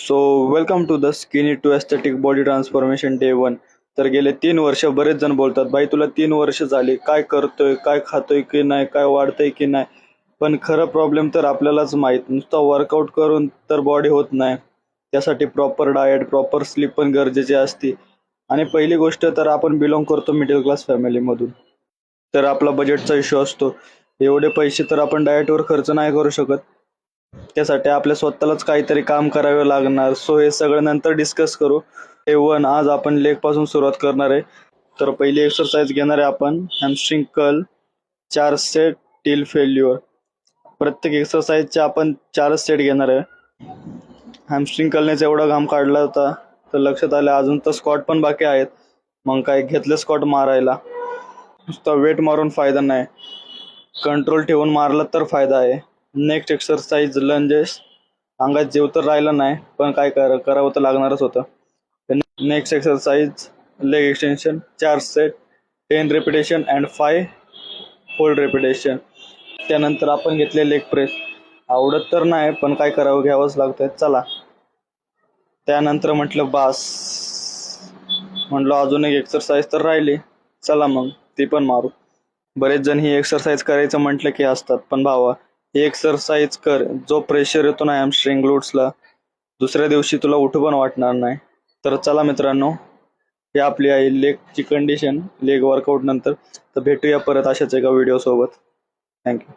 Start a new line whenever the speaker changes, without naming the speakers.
So welcome to the skinny to aesthetic body transformation day 1. तर गेले 3 वर्ष बरेच जण बोलतात, भाई तुला 3 वर्ष झाली, काय करतोय, काय खातोय की नाही, काय वाढतंय की नाही. पण खरं प्रॉब्लेम तर आपल्यालाच माहीत. नुसतं वर्कआउट करून तर बॉडी होत नाही. त्यासाठी प्रॉपर डाएट, प्रॉपर स्लीप पण गरजेची असते. आणि पहिली गोष्ट तर आपण बिलॉंग करतो मिडल क्लास फॅमिलीमधून, तर आपला बजेटचा इश्यू असतो. एवढे पैसे तर आपण डाएटवर खर्च नाही करू शकत. त्यासाठी आपल्या स्वतःलाच काहीतरी काम करावे लागणार. सो हे सगळं नंतर डिस्कस करू. डे 1 आज आपण लेग पासून सुरुवात करणार आहे. तर पहिली एक्सरसाइज घेणार आहे आपण hamstring curl 4 set till failure. प्रत्येक एक्सरसाइजचे आपण 4 सेट घेणार आहे. हॅमस्ट्रिंग कर्लनेच एवढा घाम काढला होता तर लक्षात आलं अजून तर स्क्वॉट पण बाकी आहेत. मग काय घेतलं स्क्वॉट मारायला. नुसता वेट मारून फायदा नाही, कंट्रोल ठेवून मारला तर फायदा आहे. Next exercise lunges. अंगात जीव तर राहिला नाही पण काय करावं तर लागणारच होतं. Next exercise leg extension 4 set 10 repetition and 5 hold repetition. त्यानंतर आपण घेतले लेग प्रेस. आवडत तर नाही पण काय करावं, घ्यावंच लागतंय, चला. त्यानंतर म्हटलं बास, म्हटलं अजून एक एक्सरसाइज तर राहिली, चला मग ती पण मारू. बरेच जण ही एक्सरसाइज करायचं म्हटलं की असतात, पण भावा ही एक्सरसाइज कर, जो प्रेशर येतो ना हॅमस्ट्रिंग ग्लूट्सला, दुसऱ्या दिवशी तुला उठू पण वाटणार नाही. तर चला मित्रांनो, ही आपली आहे लेगची कंडिशन लेग वर्कआउट नंतर. तर भेटूया परत अशाच एका व्हिडिओ सोबत. थँक्यू.